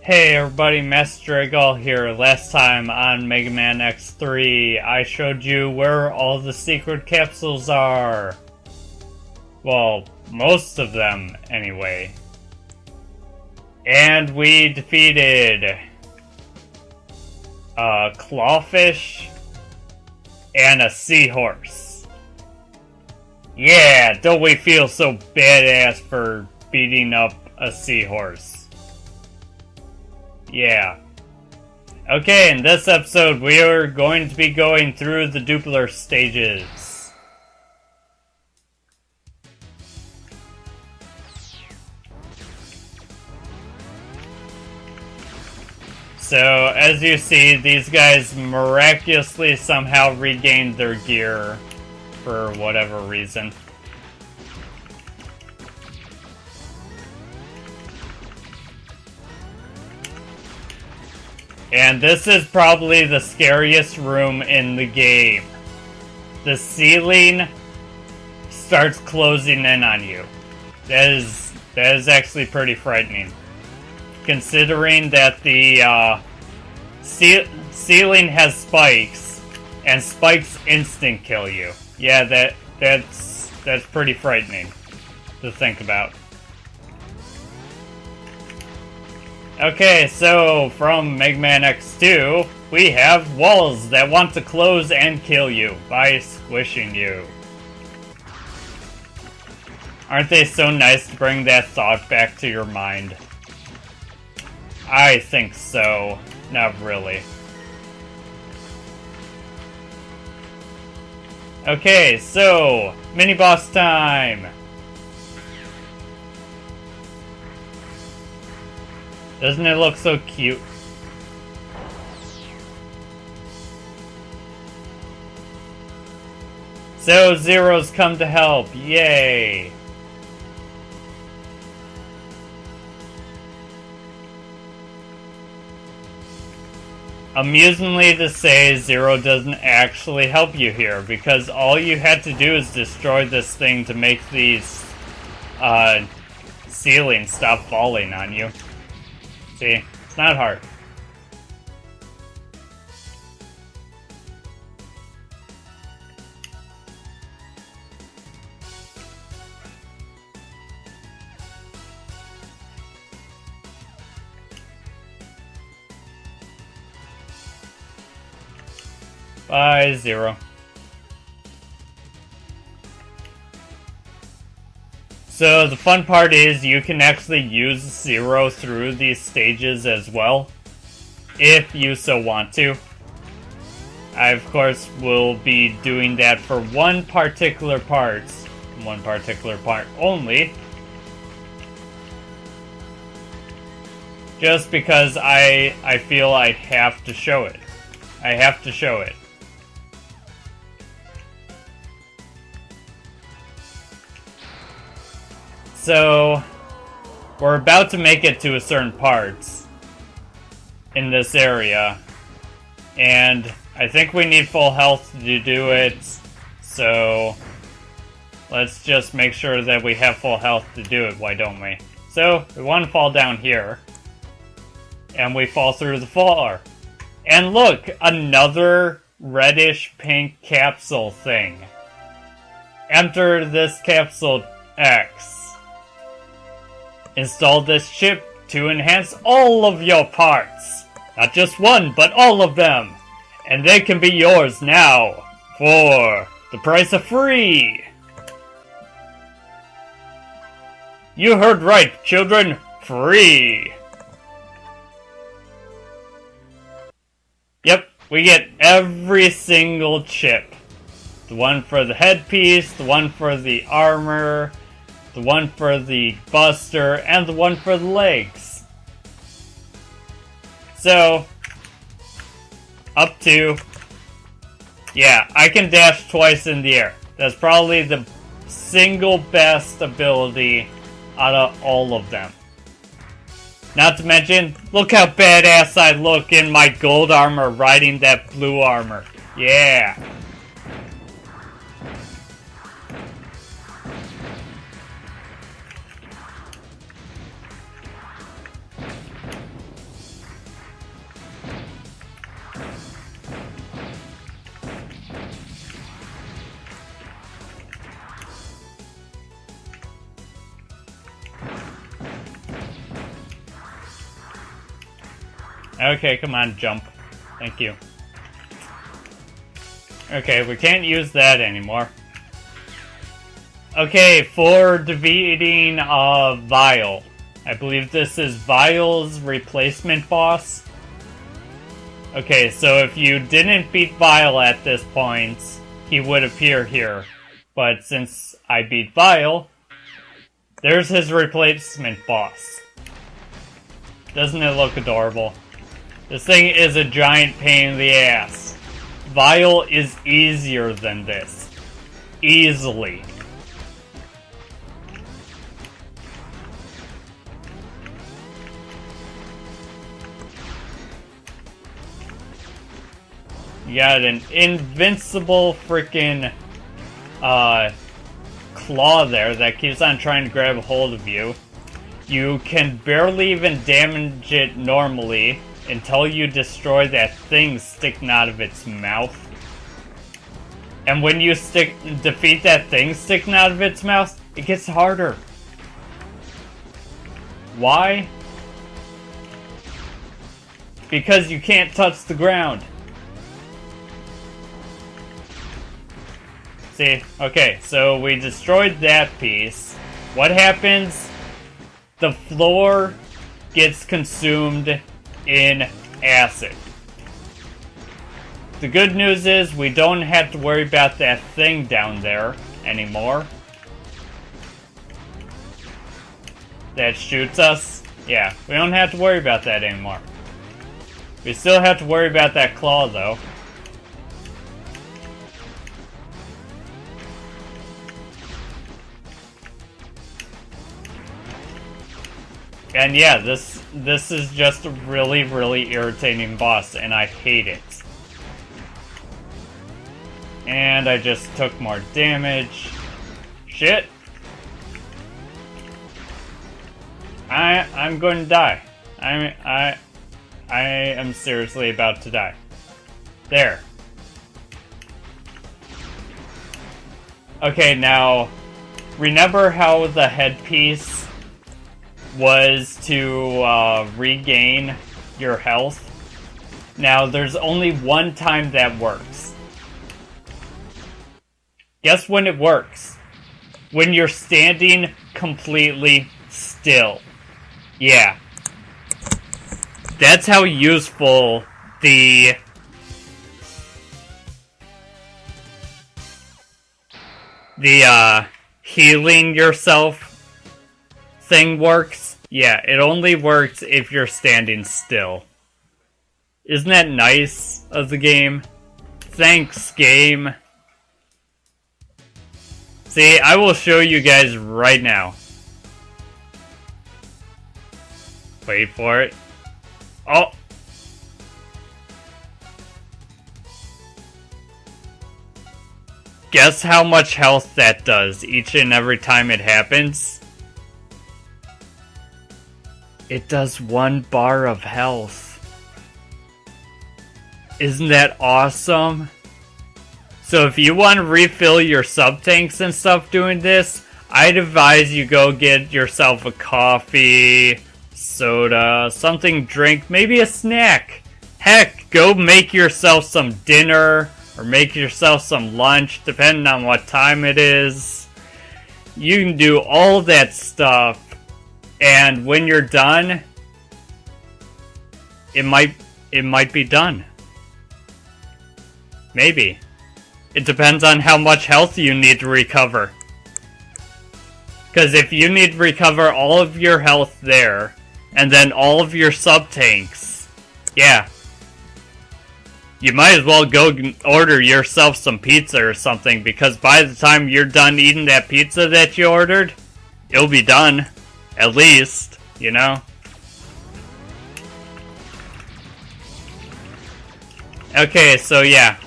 Hey everybody, Master Dragal here. Last time on Mega Man X3, I showed you where all the secret capsules are. Well, most of them, anyway. And we defeated a clawfish and a seahorse. Yeah, don't we feel so badass for beating up a seahorse? Yeah. Okay, in this episode we are going to be going through the Dupler stages. So, as you see, these guys miraculously somehow regained their gear for whatever reason. And this is probably the scariest room in the game. The ceiling starts closing in on you. That is actually pretty frightening. Considering that the ceiling has spikes, and spikes instant kill you. Yeah, that's pretty frightening to think about. Okay, so from Mega Man X2, we have walls that want to close and kill you by squishing you. Aren't they so nice to bring that thought back to your mind? I think so. Not really. Okay, so, mini-boss time! Doesn't it look so cute? So, Zero's come to help. Yay! Amusingly to say, Zero doesn't actually help you here, because all you had to do is destroy this thing to make these ceilings stop falling on you. See, it's not hard. Bye, Zero. So the fun part is you can actually use Zero through these stages as well, if you so want to. I of course will be doing that for one particular part only. Just because I feel I have to show it. I have to show it. So, we're about to make it to a certain parts in this area, and I think we need full health to do it, so let's just make sure that we have full health to do it, why don't we? So, we want to fall down here, and we fall through the floor. And look! Another reddish-pink capsule thing. Enter this capsule X. Install this chip to enhance all of your parts. Not just one, but all of them. And they can be yours now for the price of free. You heard right, children. Free. Yep, we get every single chip. The one for the headpiece, the one for the armor, the one for the buster, and the one for the legs. So, up to... Yeah, I can dash twice in the air. That's probably the single best ability out of all of them. Not to mention, look how badass I look in my gold armor riding that blue armor. Yeah! Okay, come on, jump. Thank you. Okay, we can't use that anymore. Okay, for defeating Vile. I believe this is Vile's replacement boss. Okay, so if you didn't beat Vile at this point, he would appear here. But since I beat Vile, there's his replacement boss. Doesn't it look adorable? This thing is a giant pain in the ass. Vile is easier than this. Easily. You got an invincible freaking claw there that keeps on trying to grab a hold of you. You can barely even damage it normally until you destroy that thing sticking out of its mouth. And when you defeat that thing sticking out of its mouth, it gets harder. Why? Because you can't touch the ground. See? Okay, so we destroyed that piece. What happens? The floor gets consumed in acid. The good news is we don't have to worry about that thing down there anymore. That shoots us. Yeah, we don't have to worry about that anymore. We still have to worry about that claw though. And yeah, this is just a really, really irritating boss, and I hate it. And I just took more damage. Shit! I'm going to die. I am seriously about to die. There. Okay, now, remember how the headpiece was to regain your health? Now, there's only one time that works. Guess when it works? When you're standing completely still. Yeah. That's how useful the healing yourself thing works. Yeah, it only works if you're standing still. Isn't that nice of the game? Thanks, game. See, I will show you guys right now. Wait for it. Oh! Guess how much health that does each and every time it happens? It does 1 bar of health. Isn't that awesome? So if you want to refill your sub-tanks and stuff doing this, I'd advise you go get yourself a coffee, soda, something drink, maybe a snack. Heck, go make yourself some dinner, or make yourself some lunch, depending on what time it is. You can do all that stuff, and when you're done, it might be done. Maybe. It depends on how much health you need to recover. Because if you need to recover all of your health there, and then all of your sub-tanks, yeah. You might as well go order yourself some pizza or something, because by the time you're done eating that pizza that you ordered, it'll be done. At least, you know? Okay, so yeah.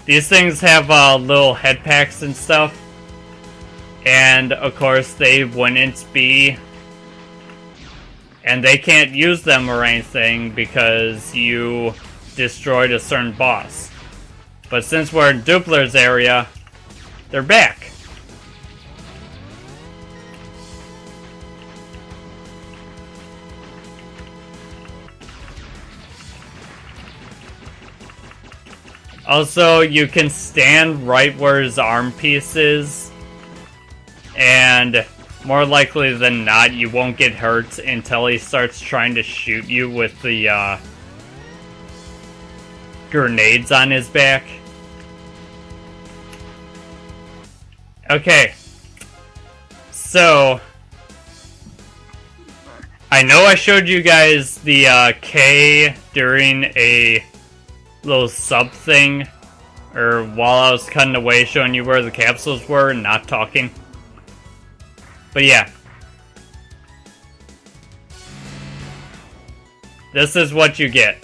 These things have little head packs and stuff. And, of course, they wouldn't be... And they can't use them or anything because you destroyed a certain boss. But since we're in Dupler's area, they're back. Also, you can stand right where his arm piece is, and more likely than not, you won't get hurt until he starts trying to shoot you with the grenades on his back. Okay, so I know I showed you guys the K during a little sub thing, or while I was cutting away showing you where the capsules were and not talking. But yeah. This is what you get.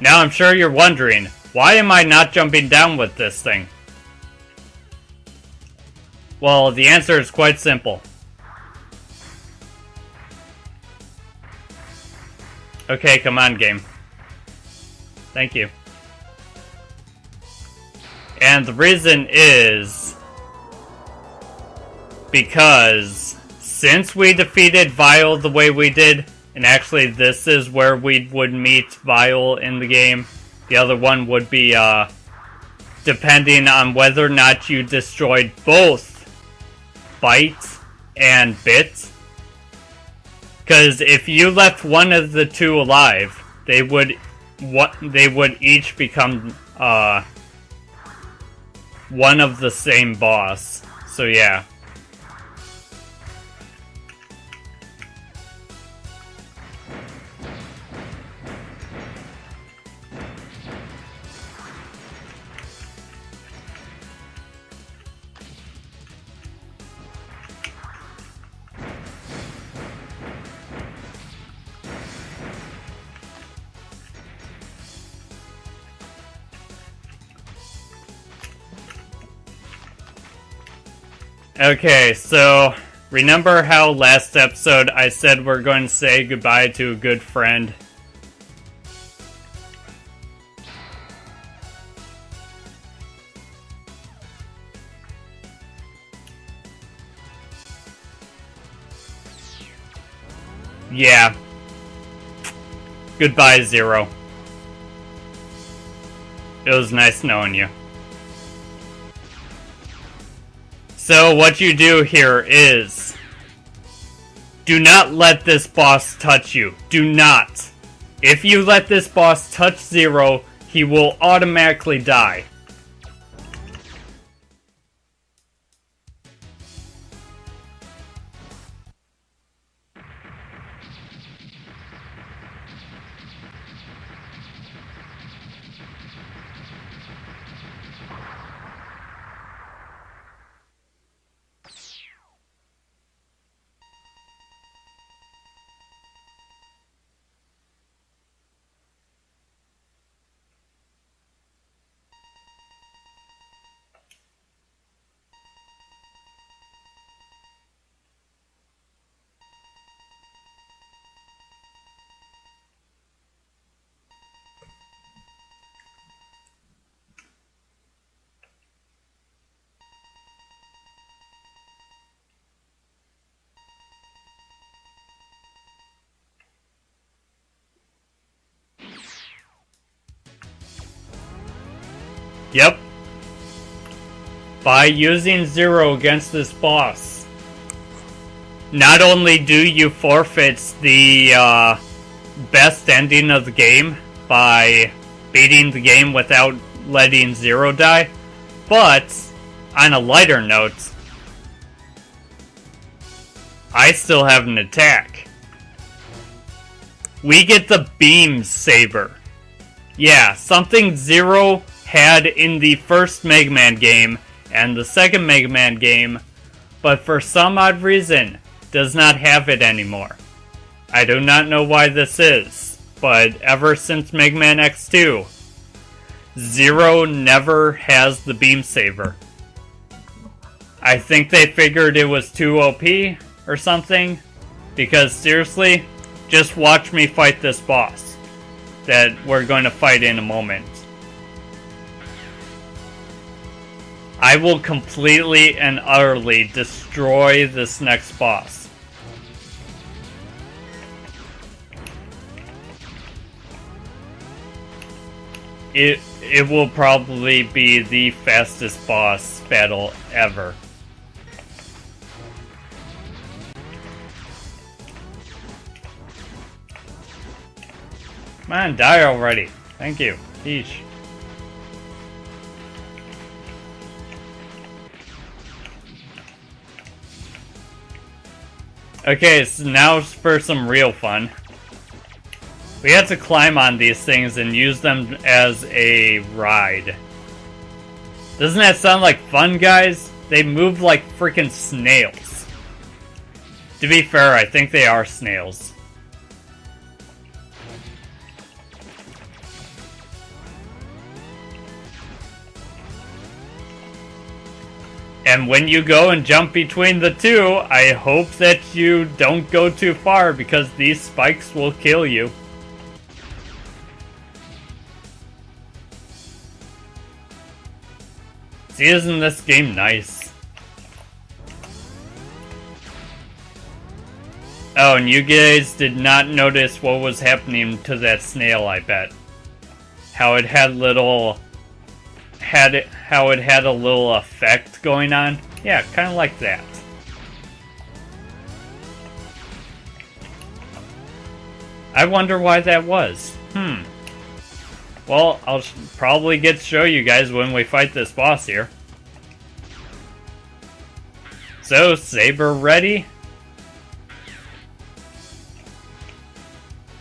Now I'm sure you're wondering, why am I not jumping down with this thing? Well, the answer is quite simple. Okay, come on, game. Thank you. And the reason is because since we defeated Vile the way we did, and actually this is where we would meet Vile in the game, the other one would be depending on whether or not you destroyed both Bite and Bit. Because if you left one of the two alive, they would each become one of the same boss. So yeah. Okay, so remember how last episode I said we're going to say goodbye to a good friend? Yeah. Goodbye, Zero. It was nice knowing you. So what you do here is, do not let this boss touch you. Do not. If you let this boss touch Zero, he will automatically die. Yep. By using Zero against this boss, not only do you forfeit the best ending of the game by beating the game without letting Zero die, but on a lighter note, I still have an attack. We get the Beam Saber. Yeah, something Zero had in the first Mega Man game and the second Mega Man game, but for some odd reason does not have it anymore. I do not know why this is, but ever since Mega Man X2, Zero never has the Beam Saber. I think they figured it was too OP or something, because seriously, just watch me fight this boss that we're going to fight in a moment. I will completely and utterly destroy this next boss. it will probably be the fastest boss battle ever. Come on, die already. Thank you. Yeesh. Okay, so now for some real fun. We have to climb on these things and use them as a ride. Doesn't that sound like fun, guys? They move like freaking snails. To be fair, I think they are snails. And when you go and jump between the two, I hope that you don't go too far because these spikes will kill you. See, isn't this game nice? Oh, and you guys did not notice what was happening to that snail, I bet. How it had little... how it had a little effect going on? Yeah, kind of like that. I wonder why that was. Well, I'll probably get to show you guys when we fight this boss here. So, Saber ready?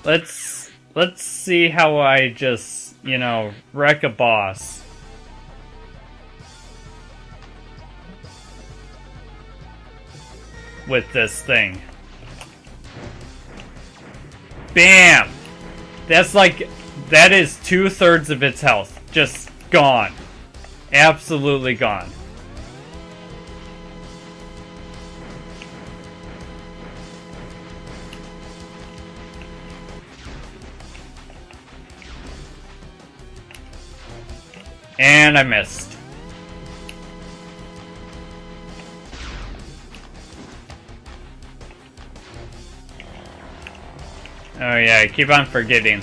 Let's see how I just, you know, wreck a boss. With this thing. Bam! That's like... that is 2/3 of its health. Just gone. Absolutely gone. And I missed. Oh yeah, I keep on forgetting.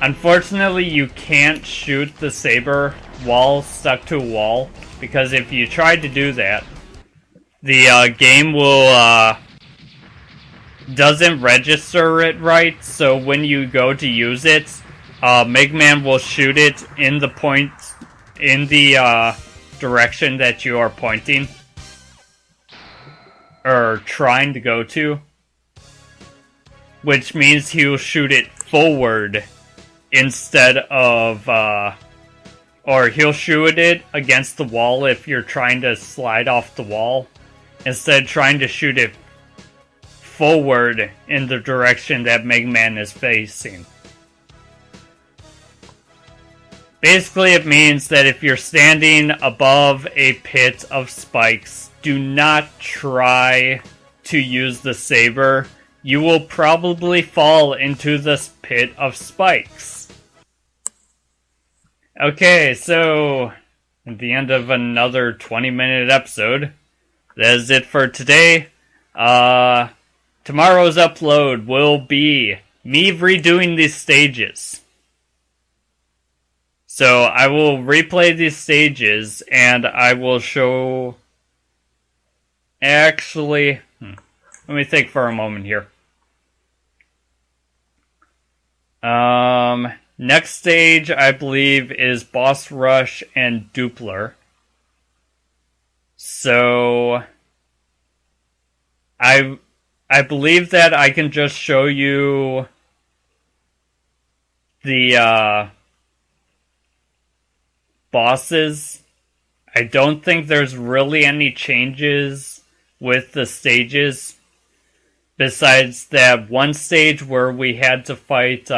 Unfortunately, you can't shoot the saber while stuck to a wall, because if you tried to do that, the game will doesn't register it right, so when you go to use it, Mega Man will shoot it in the direction that you are pointing or trying to go to, which means he'll shoot it forward instead of or he'll shoot it against the wall if you're trying to slide off the wall, instead of trying to shoot it forward in the direction that Mega Man is facing. Basically, it means that if you're standing above a pit of spikes, do not try to use the saber. You will probably fall into this pit of spikes. Okay, so at the end of another 20-minute episode, that is it for today. Tomorrow's upload will be me redoing these stages. So I will replay these stages and I will show... Actually, let me think for a moment here. Next stage, I believe, is Boss Rush and Doppler. So I believe that I can just show you the bosses. I don't think there's really any changes with the stages, besides that one stage where we had to fight,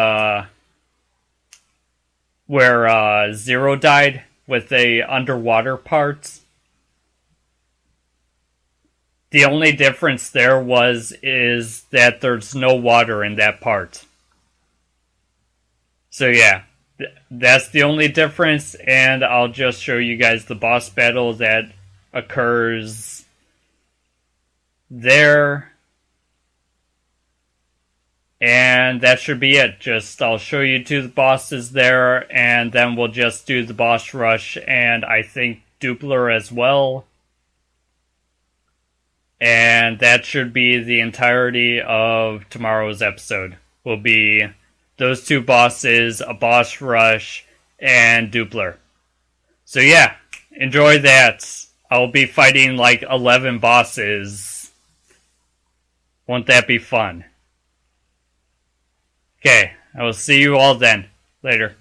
where Zero died with the underwater parts. The only difference there is that there's no water in that part. So yeah, that's the only difference, and I'll just show you guys the boss battle that occurs there. And that should be it. Just I'll show you 2 bosses there, and then we'll just do the boss rush, and I think Dupler as well. And that should be the entirety of tomorrow's episode. Will be those 2 bosses, a boss rush, and Dupler. So yeah, enjoy that. I'll be fighting like 11 bosses. Won't that be fun? Okay, I will see you all then. Later.